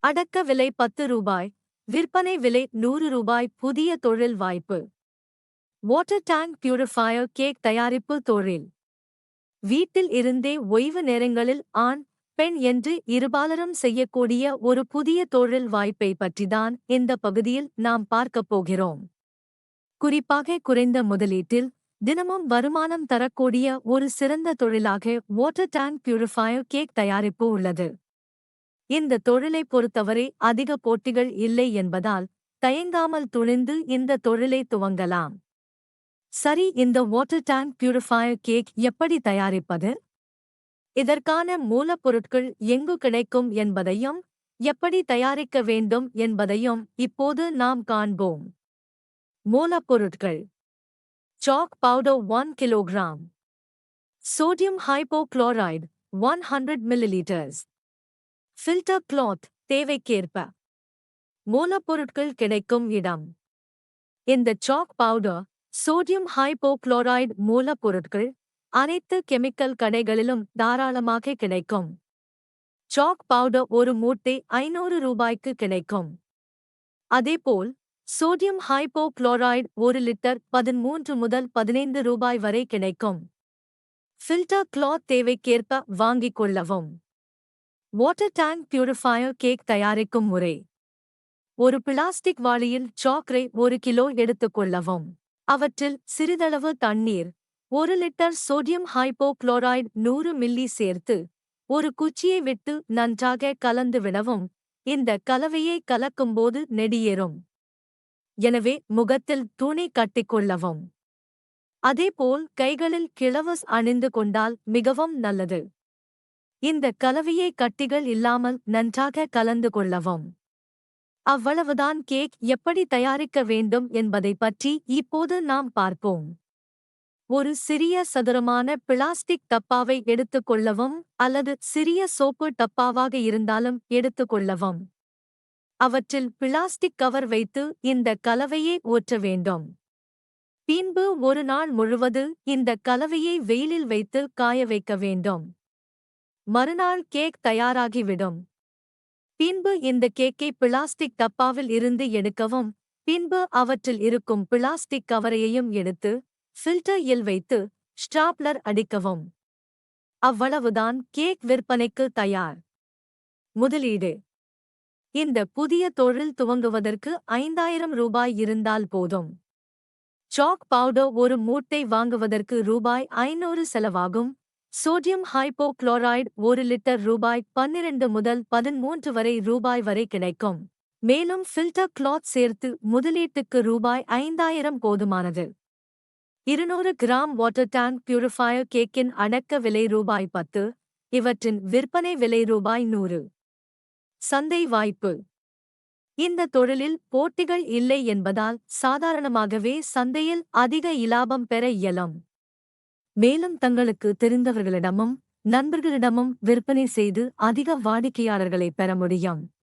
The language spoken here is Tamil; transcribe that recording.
அடக்க விலை 10 ரூபாய், விற்பனை விலை 100 ரூபாய். புதிய தொழில் வாய்ப்பு. வாட்டர் டேங்க் பியூரிஃபையர் கேக் தயாரிப்பு தொழில். வீட்டில் இருந்தே ஓய்வு நேரங்களில் ஆண், பெண் என்று இருபாலரும் செய்யக்கூடிய ஒரு புதிய தொழில் வாய்ப்பை பற்றிதான் இந்த பகுதியில் நாம் பார்க்கப் போகிறோம். குறிப்பாக குறைந்த முதலீட்டில் தினமும் வருமானம் தரக்கூடிய ஒரு சிறந்த தொழிலாக வாட்டர் டேங்க் பியூரிஃபையர் கேக் தயாரிப்பு உள்ளது. இந்த தொழிலை பொறுத்தவரை அதிக போட்டிகள் இல்லை என்பதால் தயங்காமல் துணிந்து இந்த தொழிலை துவங்கலாம். சரி, இந்த வாட்டர் டேங்க் பியூரிஃபையர் கேக் எப்படி தயாரிப்பது? இதற்கான மூலப்பொருட்கள் எங்கு கிடைக்கும் என்பதையும் எப்படி தயாரிக்க வேண்டும் என்பதையும் இப்போது நாம் காண்போம். மூலப்பொருட்கள்: chalk powder 1 kilogram, sodium hypochlorite 100 milliliters, filter cloth தேவைக்கேற்ப. மூலப்பொருட்கள் கிடைக்கும் இடம்: இந்த chalk powder, sodium hypochlorite மூலப்பொருட்கள் அனைத்து கெமிக்கல் கடைகளிலும் தாராளமாக கிடைக்கும். chalk powder ஒரு மூட்டை 500 ரூபாய்க்கு கிடைக்கும். அதேபோல் சோடியம் ஹைப்போக்ளோரைடு 1 லிட்டர் 13 முதல் 15 ரூபாய் வரை கிடைக்கும். ஃபில்டர் கிளாத் தேவைக்கேற்ப வாங்கிக் கொள்ளவும். வாட்டர் டேங்க் பியூரிஃபையர் கேக் தயாரிக்கும் முறை: ஒரு பிளாஸ்டிக் வாளியில் சாக்ரை 1 கிலோ எடுத்துக்கொள்ளவும். அவற்றில் சிறிதளவு தண்ணீர், 1 லிட்டர் சோடியம் ஹைப்போக்ளோரைடு 100 மில்லி சேர்த்து ஒரு குச்சியை விட்டு நன்றாக கலந்து விடவும். இந்த கலவையை கலக்கும்போது நெடியேறும். எனவே முகத்தில் துணி கட்டிக்கொள்ளவும். அதேபோல் கைகளில் கிளவுஸ் அணிந்து கொண்டால் மிகவும் நல்லது. இந்த கலவையை கட்டிகள் இல்லாமல் நன்றாக கலந்து கொள்ளவும். அவ்வளவுதான். கேக் எப்படி தயாரிக்க வேண்டும் என்பதை பற்றி இப்போது நாம் பார்ப்போம். ஒரு சிறிய சதுரமான பிளாஸ்டிக் டப்பாவை எடுத்துக்கொள்ளவும் அல்லது சிறிய சோப்பு டப்பாவாக இருந்தாலும் எடுத்துக்கொள்ளவும். அவற்றில் பிளாஸ்டிக் கவர் வைத்து இந்த கலவையை ஊற்ற வேண்டும். பின்பு ஒரு நாள் முழுவது இந்த கலவையை வெயிலில் வைத்து காய வைக்க வேண்டும். மறுநாள் கேக் தயாராகிவிடும். பின்பு இந்த கேக்கை பிளாஸ்டிக் டப்பாவில் இருந்து எடுக்கவும். பின்பு அவற்றில் இருக்கும் பிளாஸ்டிக் கவரையையும் எடுத்து ஃபில்டரில் வைத்து ஸ்டாப்லர் அடிக்கவும். அவ்வளவுதான், கேக் விற்பனைக்கு தயார். முதலீடு: இந்த புதிய தொழில் துவங்குவதற்கு 5000 ரூபாய் இருந்தால் போதும். chalk பவுடர் ஒரு மூட்டை வாங்குவதற்கு ரூபாய் 500 செலவாகும். சோடியம் ஹைப்போக்ளோரைடு 1 லிட்டர் ரூபாய் 12 முதல் 13 வரை ரூபாய் வரை கிடைக்கும். மேலும் ஃபில்டர் கிளாத் சேர்த்து முதலீட்டுக்கு ரூபாய் 5000 போதுமானது. 200 கிராம் வாட்டர் டேங்க் பியூரிஃபையர் கேக்கின் அடக்க விலை ரூபாய் 10. இவற்றின் விற்பனை விலை ரூபாய் 100. சந்தை வாய்ப்பு: இந்த தொழிலில் போட்டிகள் இல்லை என்பதால் சாதாரணமாகவே சந்தையில் அதிக இலாபம் பெற இயலும். மேலும் தங்களுக்கு தெரிந்தவர்களிடமும் நண்பர்களிடமும் விற்பனை செய்து அதிக வாடிக்கையாளர்களை பெற முடியும்.